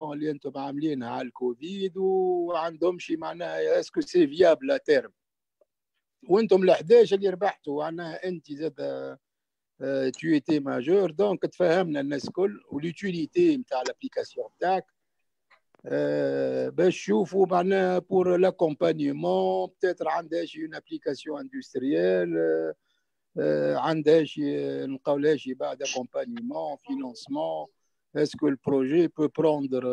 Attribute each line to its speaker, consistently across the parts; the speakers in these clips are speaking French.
Speaker 1: اللي انتم عاملينها على الكوفيد وعندهم شي معناها اسكو سي فيابل لا تيرم. وانتم ال11 اللي ربحتوا معناها انت زاد tu étais majeur donc تفهمنا الناس الكل واليوتيليتي نتاع الابليكاسيون تاعك باش تشوفوا معناها بور لاكومبانيمون بتاتر عندها شي اون ابليكاسيون اندستريال عندها شي نلقاو لها شي بعد اكومبانيمون فينانسمون اسكو البروجي بو بروندر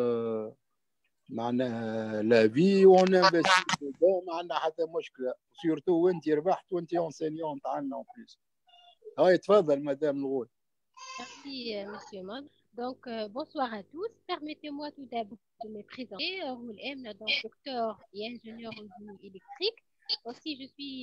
Speaker 1: معناها لا في اون انفستي دون ما عندنا حتى مشكله سورتو وانت ربحت وانت انسينيون تاعنا اون بليس. هاي تفضل مدام الغول.
Speaker 2: Merci, monsieur Mod. Donc, bonsoir à tous. Permettez-moi tout d'abord de me présenter. Roul M, donc docteur et ingénieur en génie électrique. Aussi, je suis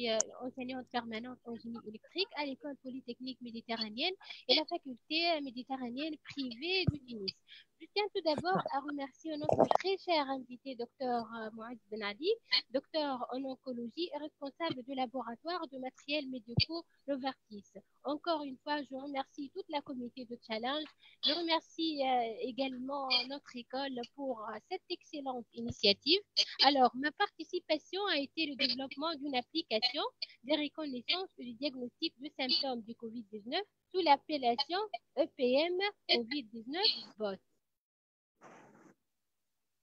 Speaker 2: enseignante permanente en génie électrique à l'école polytechnique méditerranéenne et la faculté méditerranéenne privée du Tunis. Je tiens tout d'abord à remercier notre très cher invité, docteur Mohamed Ben Ali, docteur en oncologie et responsable du laboratoire de matériels médicaux Novartis. Encore une fois, je remercie toute la communauté de challenge. Je remercie également notre école pour cette excellente initiative. Alors, ma participation a été le développement d'une application de reconnaissance du diagnostic de symptômes du COVID-19 sous l'appellation EPM COVID-19 BOT.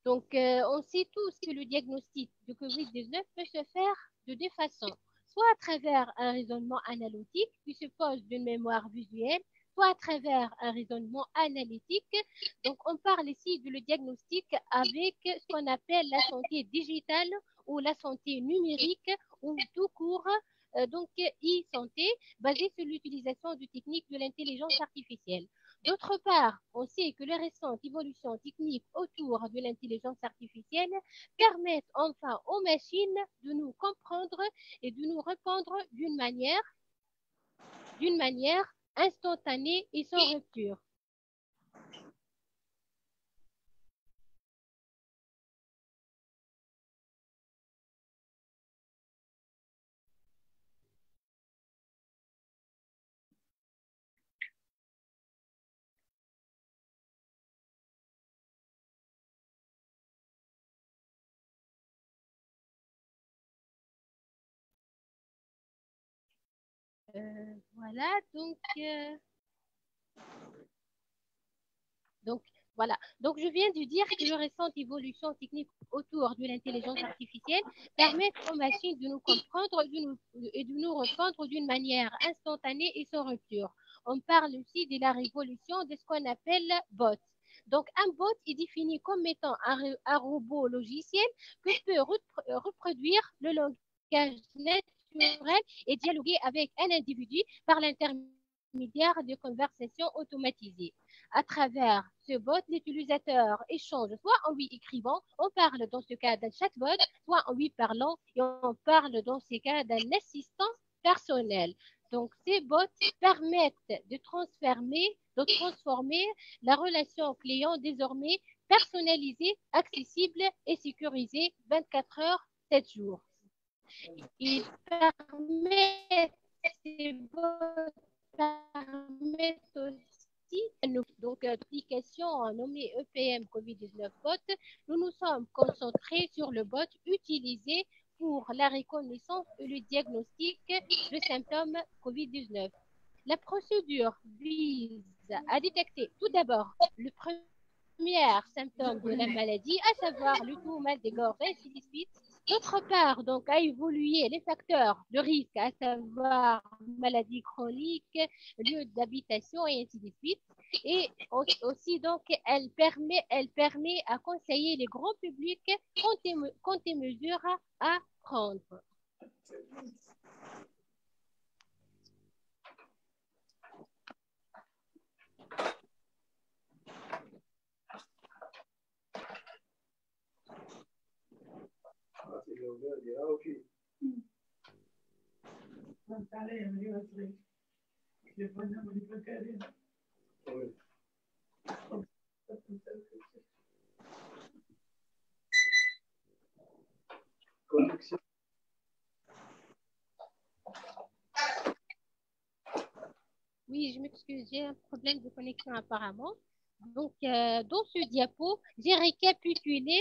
Speaker 2: Donc, on sait tous que le diagnostic du COVID-19 peut se faire de deux façons, soit à travers un raisonnement analogique qui suppose d'une mémoire visuelle, soit à travers un raisonnement analytique. Donc, on parle ici de le diagnostic avec ce qu'on appelle la santé digitale ou la santé numérique ou tout court, donc e-santé, basée sur l'utilisation de techniques de l'intelligence artificielle. D'autre part, on sait que les récentes évolutions techniques autour de l'intelligence artificielle permettent enfin aux machines de nous comprendre et de nous répondre d'une manière instantanée et sans rupture. Voilà, voilà. Donc, je viens de dire que les récentes évolutions techniques autour de l'intelligence artificielle permettent aux machines de nous comprendre et de nous répondre d'une manière instantanée et sans rupture. On parle aussi de la révolution de ce qu'on appelle bot. Donc, un bot est défini comme étant un robot logiciel que peut reproduire le langage naturel et dialoguer avec un individu par l'intermédiaire de conversations automatisées. À travers ce bot, l'utilisateur échange soit en lui écrivant, on parle dans ce cas d'un chatbot, soit en lui parlant et on parle dans ce cas d'un assistant personnel. Donc, ces bots permettent de transformer la relation client désormais personnalisée, accessible et sécurisée 24 heures, 7 jours. Ils permettent, ces bots permettent aussi donc l'application nommée EPM COVID-19 bot, nous nous sommes concentrés sur le bot utilisé pour la reconnaissance et le diagnostic de symptômes COVID-19. La procédure vise à détecter tout d'abord le premier symptôme de la maladie, à savoir le tout mal des gorges, et ainsi de suite. D'autre part, donc, à évoluer les facteurs de risque, à savoir maladie chronique, lieu d'habitation et ainsi de suite. Et aussi, donc, elle permet à conseiller les grands publics quant aux mesures à prendre. Oui, je m'excuse, j'ai un problème de connexion apparemment. Donc, dans ce diapo, j'ai récapitulé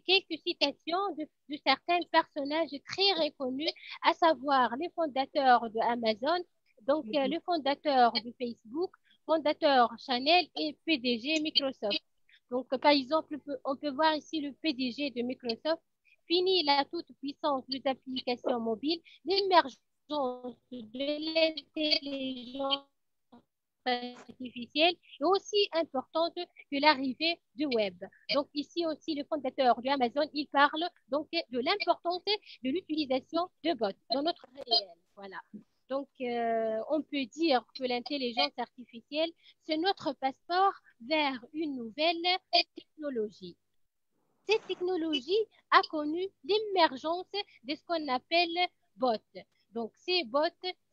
Speaker 2: quelques citations de certains personnages très reconnus, à savoir les fondateurs de Amazon, donc le fondateur de Facebook, fondateur Chanel et PDG Microsoft. Donc, par exemple, on peut voir ici le PDG de Microsoft. Fini la toute-puissance des applications mobiles, l'émergence de l'intelligence artificielle est aussi importante que l'arrivée du web. Donc ici aussi, le fondateur de Amazon, il parle donc de l'importance de l'utilisation de bots dans notre réel. Voilà. Donc, on peut dire que l'intelligence artificielle, c'est notre passeport vers une nouvelle technologie. Cette technologie a connu l'émergence de ce qu'on appelle bots. Donc, ces bots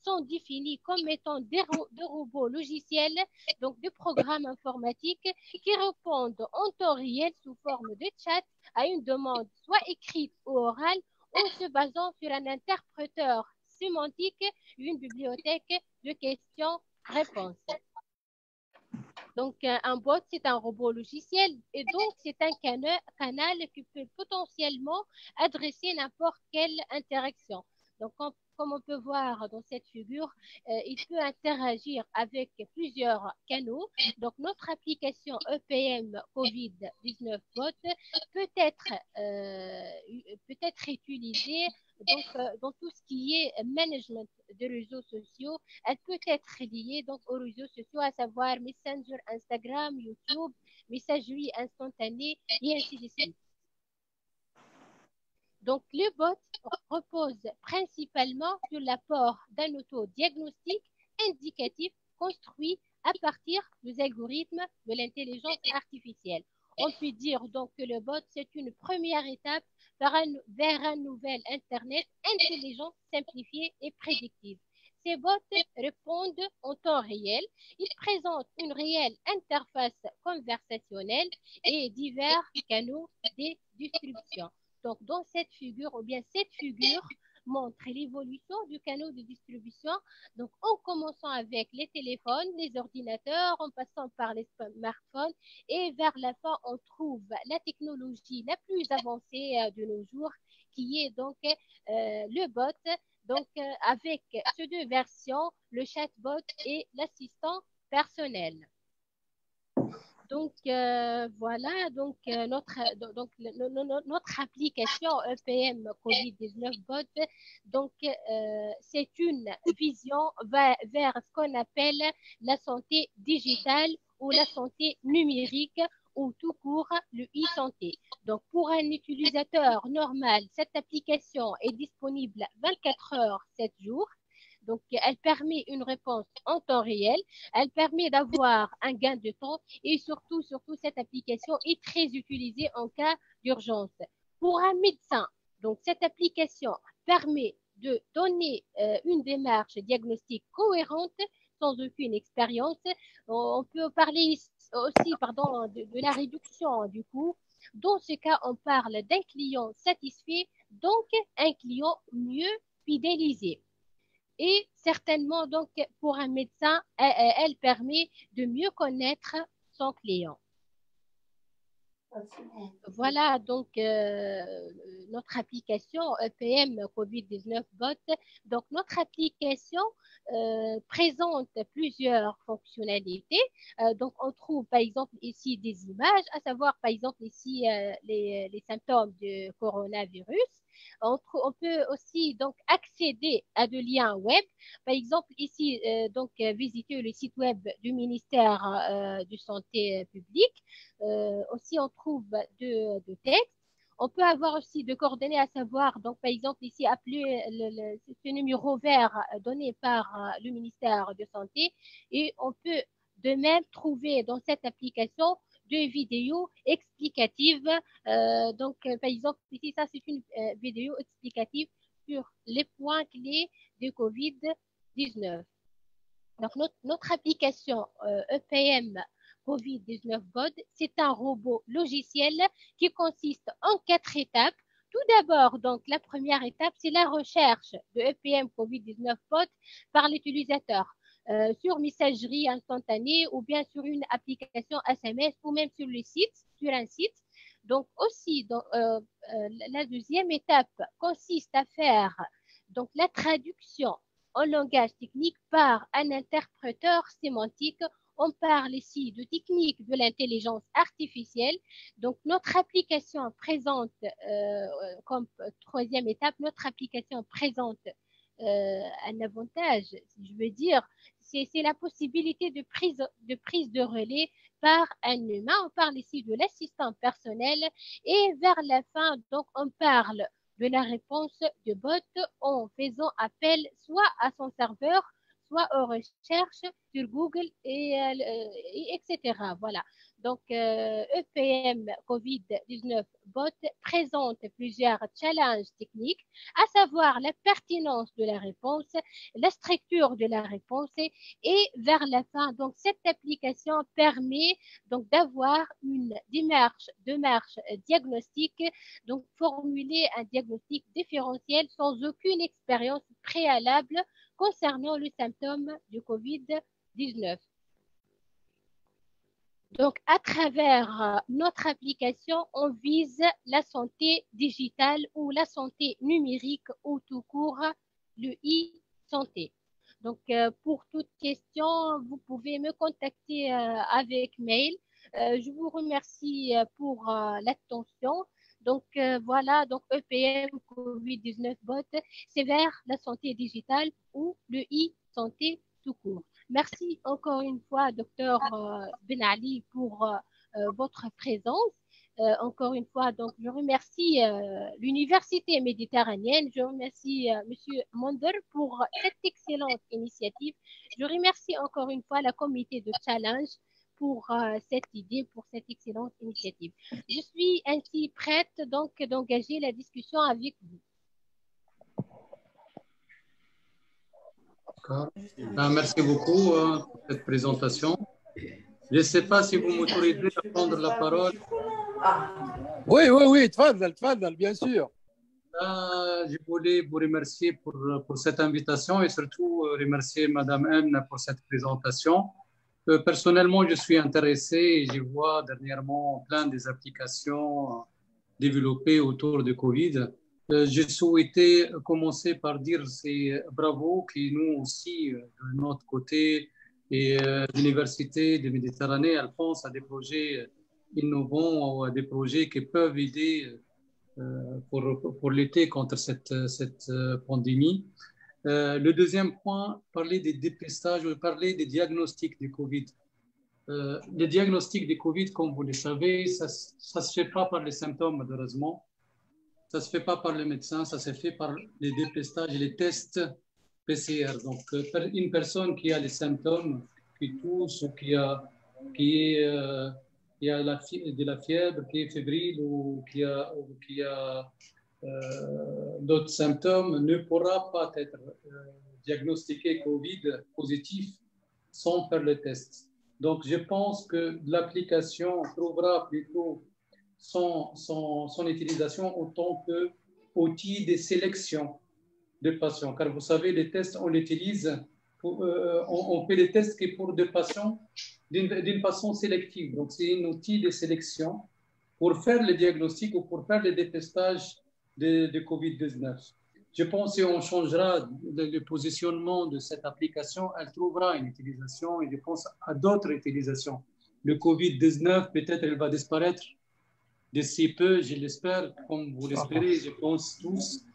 Speaker 2: sont définis comme étant des robots logiciels, donc des programmes informatiques qui répondent en temps réel sous forme de chat à une demande soit écrite ou orale, en se basant sur un interpréteur sémantique, une bibliothèque de questions-réponses. Donc, un bot, c'est un robot logiciel et donc c'est un canal qui peut potentiellement adresser n'importe quelle interaction. Donc, comme on peut voir dans cette figure, il peut interagir avec plusieurs canaux. Donc, notre application EPM COVID-19 Bot peut être utilisée donc, dans tout ce qui est management de réseaux sociaux. Elle peut être liée donc aux réseaux sociaux, à savoir Messenger, Instagram, YouTube, messagerie instantanée et ainsi de suite. Donc, le bot repose principalement sur l'apport d'un autodiagnostic indicatif construit à partir des algorithmes de l'intelligence artificielle. On peut dire donc que le bot, c'est une première étape vers un nouvel Internet intelligent, simplifié et prédictif. Ces bots répondent en temps réel. Ils présentent une réelle interface conversationnelle et divers canaux de distribution. Donc, dans cette figure, ou bien cette figure montre l'évolution du canal de distribution. Donc, en commençant avec les téléphones, les ordinateurs, en passant par les smartphones, et vers la fin, on trouve la technologie la plus avancée de nos jours, qui est donc le bot. Donc, avec ces deux versions, le chatbot et l'assistant personnel. Donc, voilà, donc, notre application EPM COVID-19 Bot, donc, c'est une vision vers ce qu'on appelle la santé digitale ou la santé numérique ou tout court le e-santé. Donc, pour un utilisateur normal, cette application est disponible 24 heures, 7 jours. Donc, elle permet une réponse en temps réel. Elle permet d'avoir un gain de temps et surtout, cette application est très utilisée en cas d'urgence. Pour un médecin, donc, cette application permet de donner une démarche diagnostique cohérente sans aucune expérience. On peut parler aussi de la réduction du coût. Dans ce cas, on parle d'un client satisfait, donc un client mieux fidélisé. Et certainement, donc, pour un médecin, elle permet de mieux connaître son client. Voilà donc notre application EPM COVID-19 Bot. Donc, notre application présente plusieurs fonctionnalités. Donc, on trouve par exemple ici des images, à savoir par exemple ici les symptômes du coronavirus. On peut aussi donc accéder à des liens web. Par exemple, ici, visiter le site web du ministère de Santé publique. Aussi, on trouve de textes. On peut avoir aussi de coordonnées, à savoir, donc par exemple ici, appeler ce numéro vert donné par le ministère de Santé et on peut de même trouver dans cette application deux vidéos explicatives. Par exemple, ici, ça c'est une vidéo explicative sur les points clés de COVID-19. Donc, notre application EPM COVID-19 Bot, c'est un robot logiciel qui consiste en 4 étapes. Tout d'abord, donc, la première étape, c'est la recherche de EPM COVID-19 Bot par l'utilisateur. sur messagerie instantanée ou bien sur une application SMS ou même sur le site, sur un site. Donc aussi, la deuxième étape consiste à faire donc la traduction en langage technique par un interpréteur sémantique. On parle ici de technique de l'intelligence artificielle. Donc notre application présente, comme troisième étape, notre application présente un avantage, si je veux dire, c'est la possibilité de prise de relais par un humain. On parle ici de l'assistant personnel et vers la fin, donc, on parle de la réponse de bot en faisant appel soit à son serveur, soit aux recherches sur Google etc. Voilà. Donc, EPM COVID-19 bot présente plusieurs challenges techniques, à savoir la pertinence de la réponse, la structure de la réponse et vers la fin. Donc, cette application permet donc d'avoir une démarche diagnostique, donc formuler un diagnostic différentiel sans aucune expérience préalable concernant le symptôme du COVID-19. Donc, à travers notre application, on vise la santé digitale ou la santé numérique ou tout court, le e-santé. Donc, pour toute question, vous pouvez me contacter avec mail. Je vous remercie pour l'attention. Donc, voilà, donc EPM COVID-19 bot, c'est vers la santé digitale ou le e-santé tout court. Merci encore une fois, docteur Ben Ali, pour votre présence. Encore une fois, donc, je remercie l'Université méditerranéenne, je remercie Monsieur Monder pour cette excellente initiative. Je remercie encore une fois la comité de challenge pour cette idée, pour cette excellente initiative. Je suis ainsi prête donc d'engager la discussion avec vous.
Speaker 3: Merci beaucoup pour cette présentation. Je ne sais pas si vous m'autorisez à prendre la parole.
Speaker 1: Oui, tfadal, bien sûr.
Speaker 3: Je voulais vous remercier pour cette invitation et surtout remercier Madame N pour cette présentation. Personnellement, je suis intéressé et je vois dernièrement plein des applications développées autour de Covid. Je souhaitais commencer par dire c'est bravo que nous aussi, de notre côté, et l'Université de Méditerranée, Alphonse, a des projets innovants, ou des projets qui peuvent aider pour lutter contre cette pandémie. Le deuxième point, parler des dépistages, parler des diagnostics du Covid. Les diagnostics du Covid, comme vous le savez, ça ne se fait pas par les symptômes, malheureusement. Ça ne se fait pas par le médecin, ça se fait par les dépistages et les tests PCR. Donc, une personne qui a les symptômes, qui tousse, ou qui a de la fièvre, qui est fébrile ou qui a d'autres symptômes, ne pourra pas être diagnostiqué Covid positif sans faire le test. Donc, je pense que l'application trouvera plutôt son utilisation en tant qu'outil de sélection de patients. Car vous savez, les tests, on l'utilise, on fait les tests que pour des patients d'une façon sélective. Donc, c'est un outil de sélection pour faire le diagnostic ou pour faire le dépistage de COVID-19. Je pense que si on changera le positionnement de cette application, elle trouvera une utilisation et je pense à d'autres utilisations. Le COVID-19, peut-être, elle va disparaître d'ici peu, je l'espère, comme vous l'espérez, je pense tous.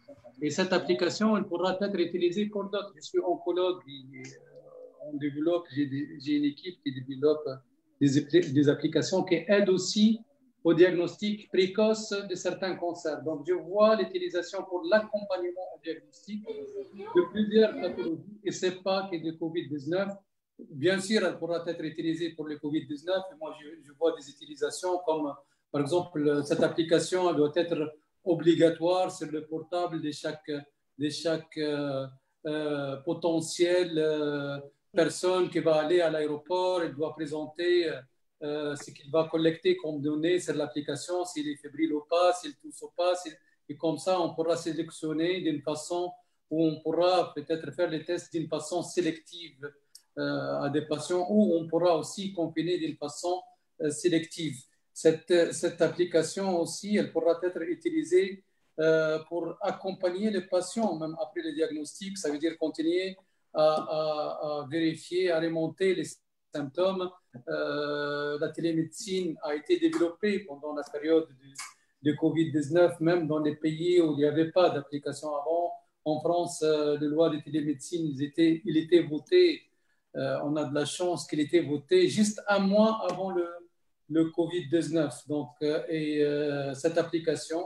Speaker 3: Et cette application, elle pourra être utilisée pour d'autres. Je suis oncologue, on développe, j'ai une équipe qui développe des applications qui aident aussi au diagnostic précoce de certains cancers. Donc, je vois l'utilisation pour l'accompagnement au diagnostic de plusieurs pathologies, et ce n'est pas que de COVID-19. Bien sûr, elle pourra être utilisée pour le COVID-19. Et moi, je vois des utilisations comme, par exemple, cette application elle doit être obligatoire sur le portable de chaque potentielle personne qui va aller à l'aéroport. Elle doit présenter ce qu'il va collecter comme données sur l'application, s'il est fébrile ou pas, s'il tousse ou pas. Et comme ça, on pourra sélectionner d'une façon où on pourra peut-être faire les tests d'une façon sélective à des patients ou on pourra aussi confiner d'une façon sélective. Cette application aussi, elle pourra être utilisée pour accompagner les patients, même après le diagnostic. Ça veut dire continuer à vérifier, à remonter les symptômes. La télémédecine a été développée pendant la période de Covid-19, même dans les pays où il n'y avait pas d'application avant. En France, les lois de télémédecine, il était voté. On a de la chance qu'il était voté juste un mois avant le Covid-19. Donc, cette application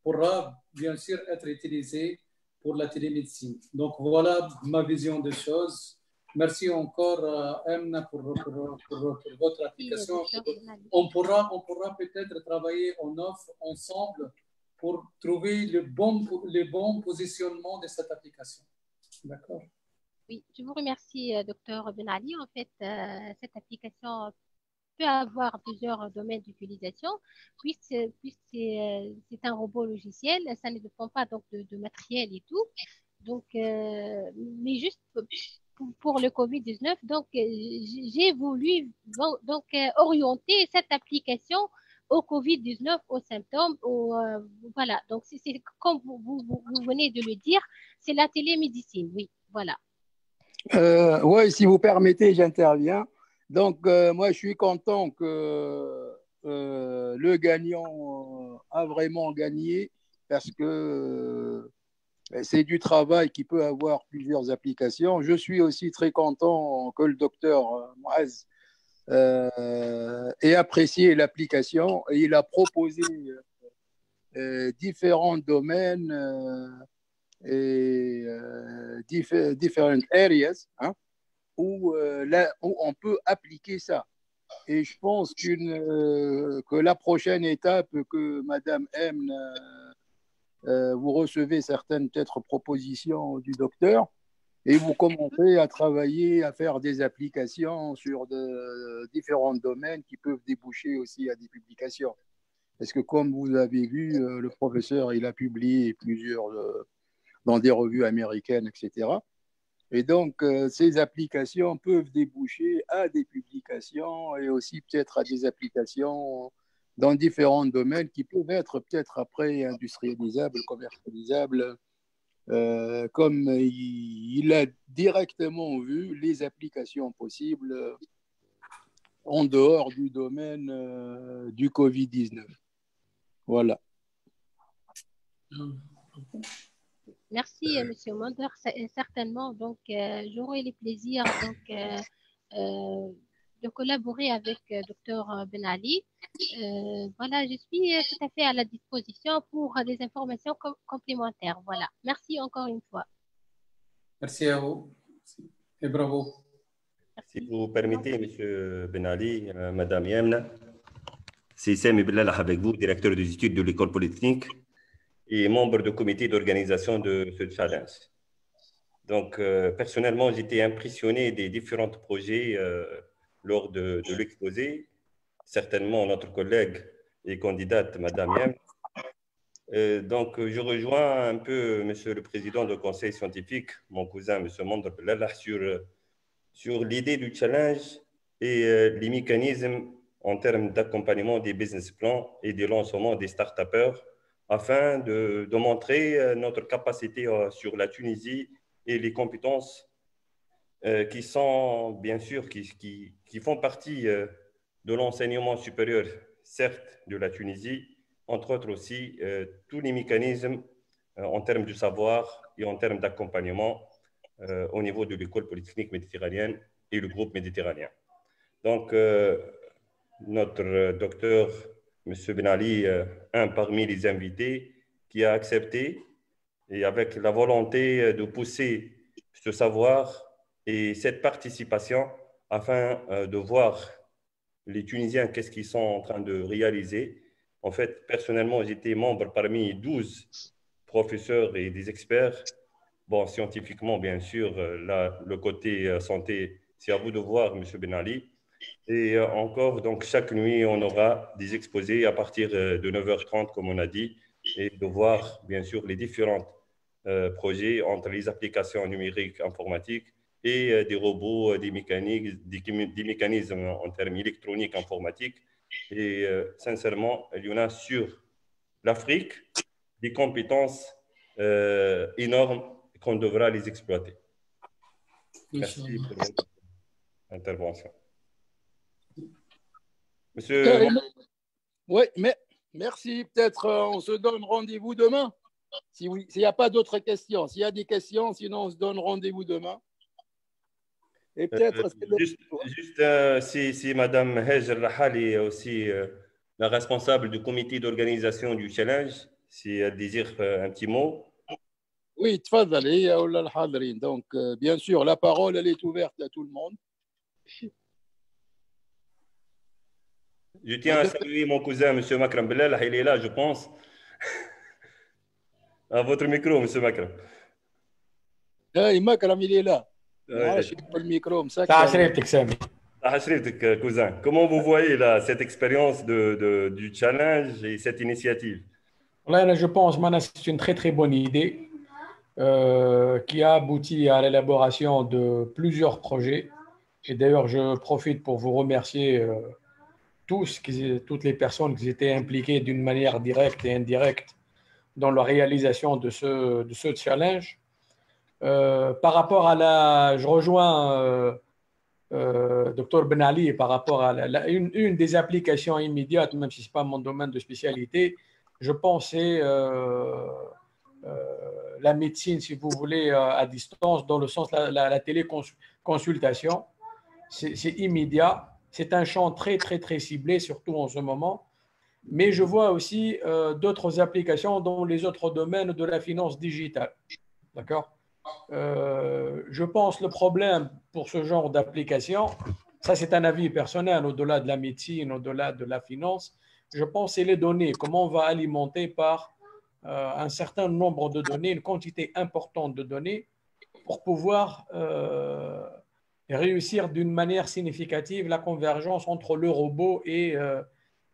Speaker 3: pourra bien sûr être utilisée pour la télémédecine. Donc, voilà ma vision des choses. Merci encore, Emna, pour votre application. On pourra peut-être travailler en off ensemble pour trouver le bon positionnement de cette application. D'accord?
Speaker 2: Oui, je vous remercie, Dr Ben Ali. En fait, cette application peut avoir plusieurs domaines d'utilisation, puisque c'est un robot logiciel, ça ne dépend pas donc de matériel et tout. Donc, mais juste pour le Covid-19, donc j'ai voulu donc orienter cette application au Covid-19, aux symptômes, voilà. Donc, c'est comme vous venez de le dire, c'est la télémédecine, oui, voilà.
Speaker 1: Oui, si vous permettez, j'interviens. Donc, moi, je suis content que le gagnant a vraiment gagné parce que c'est du travail qui peut avoir plusieurs applications. Je suis aussi très content que le docteur Moaz ait apprécié l'application et il a proposé différents domaines et différentes areas, hein, où on peut appliquer ça. Et je pense que la prochaine étape que Madame M, vous recevez certaines peut-être propositions du docteur et vous commencez à travailler, à faire des applications sur différents domaines qui peuvent déboucher aussi à des publications. Parce que comme vous avez vu, le professeur, il a publié plusieurs dans des revues américaines, etc. Et donc, ces applications peuvent déboucher à des publications et aussi peut-être à des applications dans différents domaines qui peuvent être peut-être après industrialisables, commercialisables, comme il a directement vu les applications possibles en dehors du domaine du Covid-19. Voilà.
Speaker 2: Merci, Monsieur Monder. Certainement, donc, j'aurai le plaisir donc, de collaborer avec Dr Ben Ali. Voilà, je suis tout à fait à la disposition pour des informations complémentaires. Voilà. Merci encore une fois.
Speaker 3: Merci à vous et bravo.
Speaker 4: Si vous permettez, Monsieur Ben Ali, Madame Yemna, c'est Sami Bilal avec vous, directeur des études de l'école polytechnique et membre du comité d'organisation de ce challenge. Donc, personnellement, j'étais impressionné des différents projets lors de l'exposé. Certainement, notre collègue et candidate, Madame Yem. Donc, je rejoins un peu Monsieur le Président du Conseil scientifique, mon cousin, Monsieur Mandar Bilal, sur l'idée du challenge et les mécanismes en termes d'accompagnement des business plans et des lancements des start-upers afin de montrer notre capacité sur la Tunisie et les compétences qui sont, bien sûr, qui font partie de l'enseignement supérieur, certes, de la Tunisie, entre autres aussi tous les mécanismes en termes de savoir et en termes d'accompagnement au niveau de l'école polytechnique méditerranéenne et le groupe méditerranéen. Donc, notre docteur, M. Ben Ali, un parmi les invités, qui a accepté et avec la volonté de pousser ce savoir et cette participation afin de voir les Tunisiens, qu'est-ce qu'ils sont en train de réaliser. En fait, personnellement, j'étais membre parmi 12 professeurs et des experts. Bon, scientifiquement, bien sûr, là, le côté santé, c'est à vous de voir, M. Ben Ali. Et encore, donc, chaque nuit, on aura des exposés à partir de 9h30, comme on a dit, et de voir, bien sûr, les différents projets entre les applications numériques informatiques et des robots, des mécanismes en termes électroniques, informatiques. Et sincèrement, il y en a sur l'Afrique des compétences énormes qu'on devra les exploiter. Merci pour votre intervention. Monsieur.
Speaker 1: Oui, mais merci. Peut-être on se donne rendez-vous demain. S'il n'y a pas d'autres questions. S'il y a des questions, sinon on se donne rendez-vous demain. Et peut-être.
Speaker 4: Si Madame Hajer Rahali est aussi la responsable du comité d'organisation du challenge, si elle désire un petit mot.
Speaker 1: Oui, tfadali, donc bien sûr, la parole elle est ouverte à tout le monde.
Speaker 4: Je tiens à saluer mon cousin, M. Makram Belal, il est là, je pense. À votre micro, M. Makram.
Speaker 1: Oui, Makram, il est là. Le micro,
Speaker 4: cousin. Comment vous voyez là, cette expérience du challenge et cette initiative?
Speaker 5: Là, je pense que c'est une très très bonne idée qui a abouti à l'élaboration de plusieurs projets. Et d'ailleurs, je profite pour vous remercier toutes les personnes qui étaient impliquées d'une manière directe et indirecte dans la réalisation de ce challenge. Par rapport à je rejoins Dr Ben Ali par rapport à une des applications immédiates, même si ce n'est pas mon domaine de spécialité, je pense c'est la médecine, si vous voulez, à distance, dans le sens de la téléconsultation. C'est immédiat. C'est un champ très, très, très ciblé, surtout en ce moment. Mais je vois aussi d'autres applications dans les autres domaines de la finance digitale. D'accord ? Je pense le problème pour ce genre d'application, ça c'est un avis personnel, au-delà de la médecine, au-delà de la finance, je pense c'est les données, comment on va alimenter par un certain nombre de données, une quantité importante de données pour pouvoir réussir d'une manière significative la convergence entre le robot et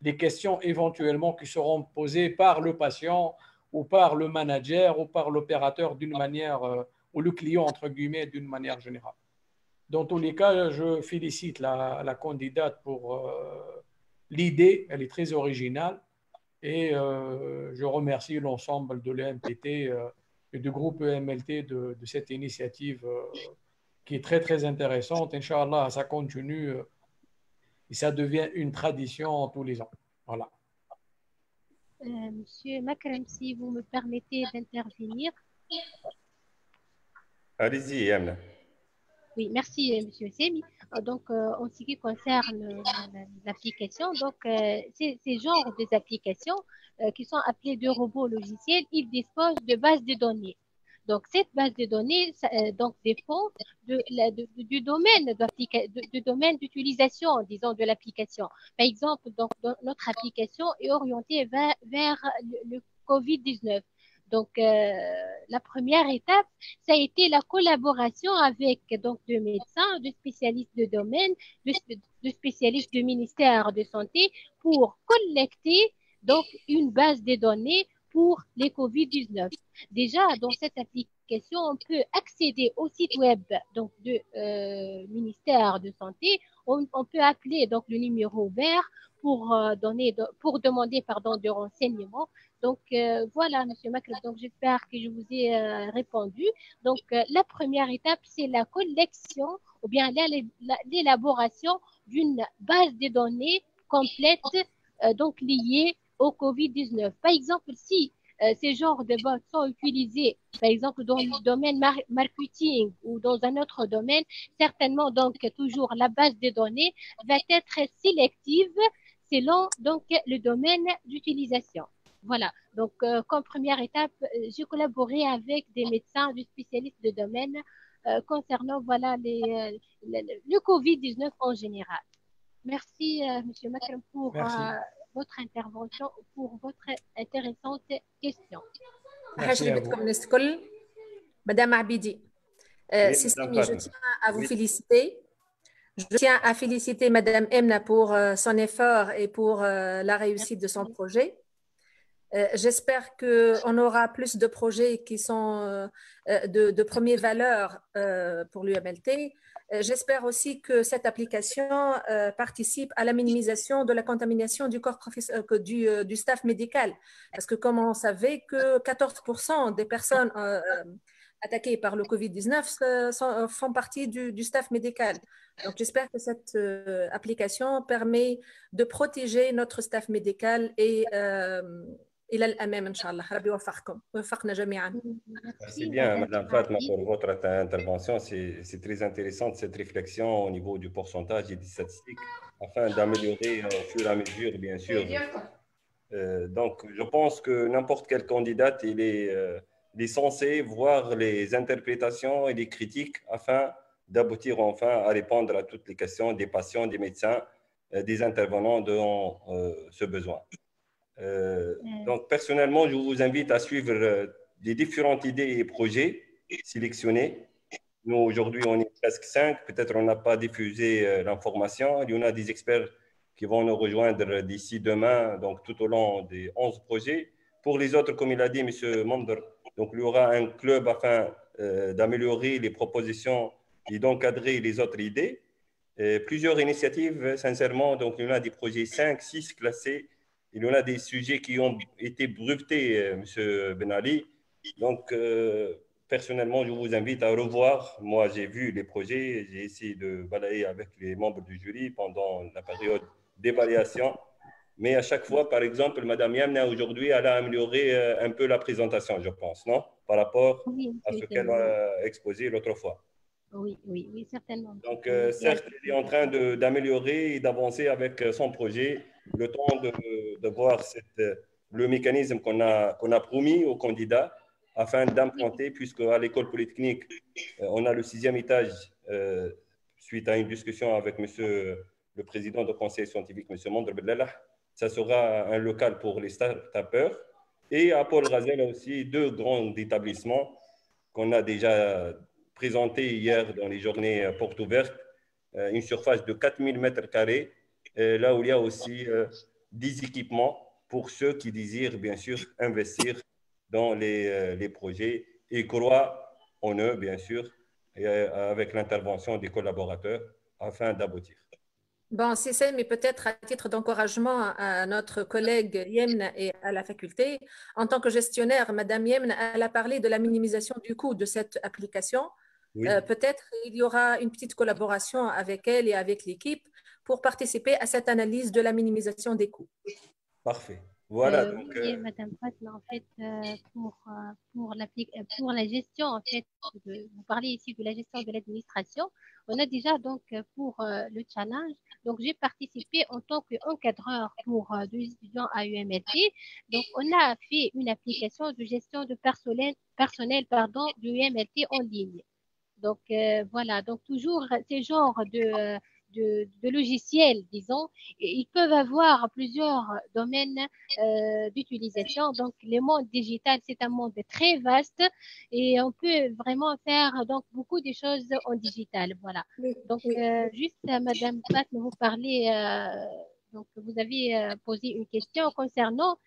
Speaker 5: les questions éventuellement qui seront posées par le patient ou par le manager ou par l'opérateur d'une manière ou le client, entre guillemets, d'une manière générale. Dans tous les cas, je félicite la candidate pour l'idée, elle est très originale et je remercie l'ensemble de l'EMPT et du groupe EMLT de cette initiative qui est très, très intéressante. Inch'Allah, ça continue et ça devient une tradition tous les ans. Voilà.
Speaker 2: Monsieur Makram, si vous me permettez d'intervenir.
Speaker 4: Allez-y, Yamna.
Speaker 2: Oui, merci, Monsieur Semi. Donc, en ce qui concerne l'application, donc ces genres d'applications qui sont appelées de robots logiciels, ils disposent de bases de données. Donc, cette base de données donc, dépend du domaine d'utilisation, disons, de l'application. Par exemple, donc, notre application est orientée vers le COVID-19. Donc, la première étape, ça a été la collaboration avec donc, deux médecins, deux spécialistes de domaine, deux spécialistes du ministère de Santé pour collecter donc, une base de données pour les COVID-19. Déjà, dans cette application, on peut accéder au site web donc, du ministère de Santé. On peut appeler donc, le numéro vert pour demander des renseignements. Donc, voilà, M. Makram, donc j'espère que je vous ai répondu. Donc, la première étape, c'est la collection ou bien l'élaboration d'une base de données complète donc liée au COVID-19. Par exemple, si ces genres de bots sont utilisés, par exemple, dans le domaine marketing ou dans un autre domaine, certainement, donc, toujours la base de données va être sélective selon donc, le domaine d'utilisation. Voilà, donc comme première étape, j'ai collaboré avec des médecins, des spécialistes de domaine concernant voilà, le COVID-19 en général. Merci, M. Makram, pour votre intervention, pour votre intéressante question.
Speaker 5: Merci à vous.
Speaker 6: Madame Abidi, je tiens à vous féliciter. Je tiens à féliciter Madame Emna pour son effort et pour la réussite de son projet. J'espère qu'on aura plus de projets qui sont de première valeur pour l'UMLT. J'espère aussi que cette application participe à la minimisation de la contamination du corps du staff médical. Parce que comme on savait que 14% des personnes attaquées par le Covid-19 font partie du staff médical. Donc, j'espère que cette application permet de protéger notre staff médical et إلى الأمام إن شاء الله. ربي يوفقكم ويوفقنا جميعا.
Speaker 4: Merci bien, Madame Fatma, pour votre intervention. C'est très intéressant cette réflexion au niveau du pourcentage et des statistiques afin d'améliorer au fur et à mesure, bien sûr. Donc, je pense que n'importe quel candidat, il est censé voir les interprétations et les critiques afin d'aboutir enfin à répondre à toutes les questions des patients, des médecins, des intervenants dans ce besoin. Donc, personnellement, je vous invite à suivre les différentes idées et projets sélectionnés. Nous, aujourd'hui, on est presque 5. Peut-être on n'a pas diffusé l'information. Il y en a des experts qui vont nous rejoindre d'ici demain, donc tout au long des 11 projets. Pour les autres, comme il a dit M. Mandr, donc il y aura un club afin d'améliorer les propositions et d'encadrer les autres idées. Plusieurs initiatives, sincèrement, donc il y en a des projets 5, 6 classés. Il y en a des sujets qui ont été brevetés, M. Ben Ali. Donc, personnellement, je vous invite à revoir. Moi, j'ai vu les projets, j'ai essayé de balayer avec les membres du jury pendant la période d'évaluation. Mais à chaque fois, par exemple, Mme Yamna, aujourd'hui, elle a amélioré un peu la présentation, je pense, non? Par rapport à ce qu'elle a exposé l'autre fois.
Speaker 2: Oui, oui, oui, certainement.
Speaker 4: Donc, certes, il est en train d'améliorer et d'avancer avec son projet, le temps de voir le mécanisme qu'on a promis aux candidats afin d'implanter, puisque à l'école polytechnique, on a le 6e étage, suite à une discussion avec le président du conseil scientifique, M. Mandr Bellah, ça sera un local pour les start-upers. Et à Paul Ghazel aussi, 2 grands établissements qu'on a déjà présenté hier dans les journées portes ouvertes, une surface de 4000 mètres carrés, là où il y a aussi 10 équipements pour ceux qui désirent bien sûr investir dans les projets et croient en eux, bien sûr, et avec l'intervention des collaborateurs afin d'aboutir.
Speaker 6: Bon, c'est ça, mais peut-être à titre d'encouragement à notre collègue Yemna et à la faculté, en tant que gestionnaire, Madame Yemna, elle a parlé de la minimisation du coût de cette application. Oui. Peut-être il y aura une petite collaboration avec elle et avec l'équipe pour participer à cette analyse de la minimisation des coûts.
Speaker 4: Parfait. Voilà.
Speaker 2: Oui, Madame Fatma, en fait, pour la gestion, en fait, vous parlez ici de la gestion de l'administration. On a déjà donc pour le challenge, donc j'ai participé en tant qu'encadreur pour deux étudiants à UMLT. Donc on a fait une application de gestion de personnel de UMLT en ligne. Donc voilà, donc toujours ces genres de logiciels, disons, ils peuvent avoir plusieurs domaines d'utilisation. Donc, le monde digital, c'est un monde très vaste et on peut vraiment faire donc beaucoup de choses en digital. Voilà. Donc, juste, Madame Pat, vous parlez, donc vous avez posé une question concernant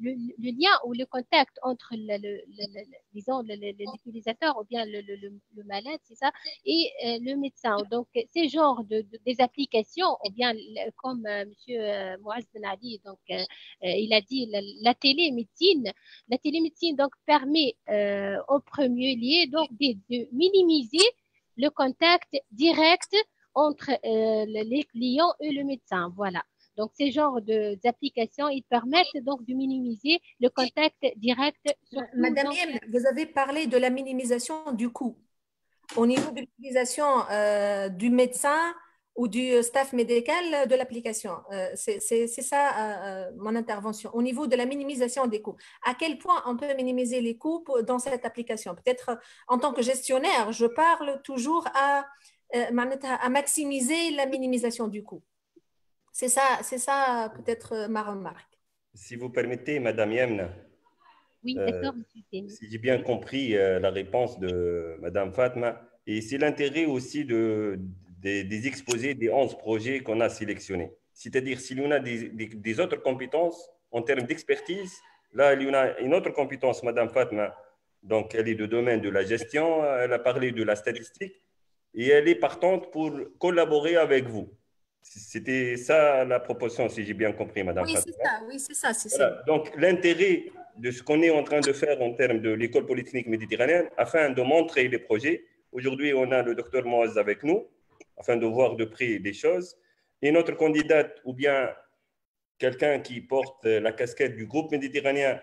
Speaker 2: le lien ou le contact entre disons l'utilisateur ou bien le malade, c'est ça, et le médecin. Donc ces genres des applications, ou bien comme Monsieur Mouaz Ben Ali, donc il a dit la télémédecine donc permet en premier lieu donc de minimiser le contact direct entre les clients et le médecin. Voilà. Donc, ces genres d'applications, ils permettent donc de minimiser le contact direct.
Speaker 6: Madame Yem, vous avez parlé de la minimisation du coût. Au niveau de l'utilisation du médecin ou du staff médical de l'application, c'est ça mon intervention. Au niveau de la minimisation des coûts, à quel point on peut minimiser les coûts dans cette application? Peut-être en tant que gestionnaire, je parle toujours à maximiser la minimisation du coût. C'est ça peut-être ma remarque.
Speaker 4: Si vous permettez, Madame Yemna.
Speaker 2: Oui, d'accord,
Speaker 4: si j'ai bien compris la réponse de Madame Fatma, et c'est l'intérêt aussi des exposés des 11 projets qu'on a sélectionnés. C'est-à-dire, s'il y en a des autres compétences en termes d'expertise. Là, il y en a une autre compétence, Madame Fatma, donc elle est du domaine de la gestion, elle a parlé de la statistique et elle est partante pour collaborer avec vous. C'était ça la proposition, si j'ai bien compris, Madame Fatma.
Speaker 6: Oui, c'est ça.
Speaker 4: Voilà. Donc, l'intérêt de ce qu'on est en train de faire en termes de l'école polytechnique méditerranéenne, afin de montrer les projets. Aujourd'hui, on a le docteur Moaz avec nous, afin de voir de près des choses. Et notre candidate, ou bien quelqu'un qui porte la casquette du groupe méditerranéen,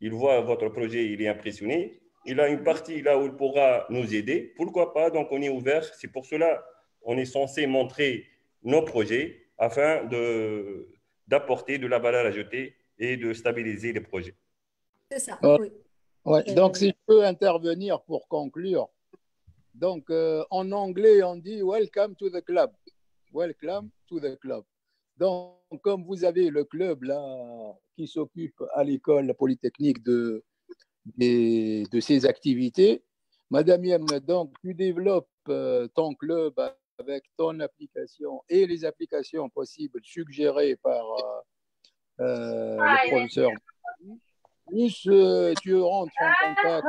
Speaker 4: il voit votre projet, il est impressionné. Il a une partie là où il pourra nous aider. Pourquoi pas? Donc, on est ouvert. C'est pour cela qu'on est censé montrer nos projets afin d'apporter de la valeur ajoutée et de stabiliser les projets.
Speaker 6: C'est ça, oui.
Speaker 1: Ouais. Donc, si je peux intervenir pour conclure. Donc, en anglais, on dit « Welcome to the club ». Welcome to the club. Donc, comme vous avez le club là qui s'occupe à l'école polytechnique de ces activités, Madame Yem, donc tu développes ton club avec ton application et les applications possibles suggérées par le professeur. Plus tu rentres en contact.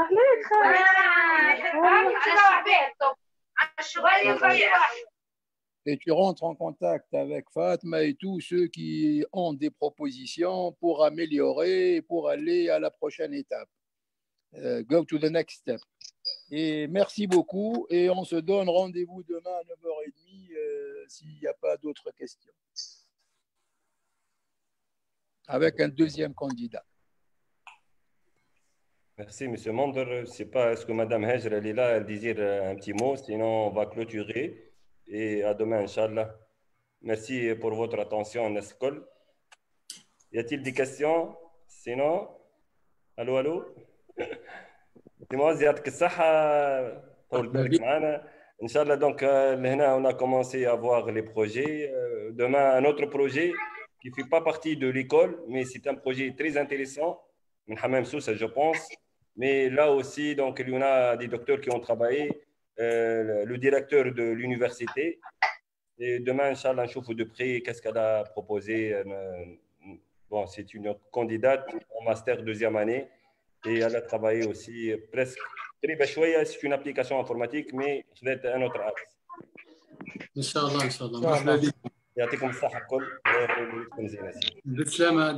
Speaker 1: Et tu rentres en contact avec Fatma et tous ceux qui ont des propositions pour améliorer, pour aller à la prochaine étape. Go to the next step. Et merci beaucoup. Et on se donne rendez-vous demain à 9h30 s'il n'y a pas d'autres questions. Avec un deuxième candidat.
Speaker 4: Merci, M. Mander. Je ne sais pas, est-ce que Mme Hajr, elle est là, elle désire un petit mot, sinon on va clôturer. Et à demain, Inch'Allah. Merci pour votre attention, Nescol. Y a-t-il des questions? Sinon, allô? Dis-moi, Ziad Kissaha, pour le معنا. Inch'Allah, donc, là, on a commencé à voir les projets. Demain, un autre projet qui ne fait pas partie de l'école, mais c'est un projet très intéressant. Hamam Sousa, je pense. Mais là aussi, donc, il y en a des docteurs qui ont travaillé. Le directeur de l'université. Et demain, Inch'Allah, on chauffe de près qu'est-ce qu'elle a proposé. Bon, c'est une candidate en master deuxième année et elle a travaillé aussi presque. C'est une application informatique, mais c'est un autre axe.
Speaker 3: Inch'Allah, Inch'Allah.
Speaker 4: يعطيكم الصحة الكل.
Speaker 3: بالسلامة.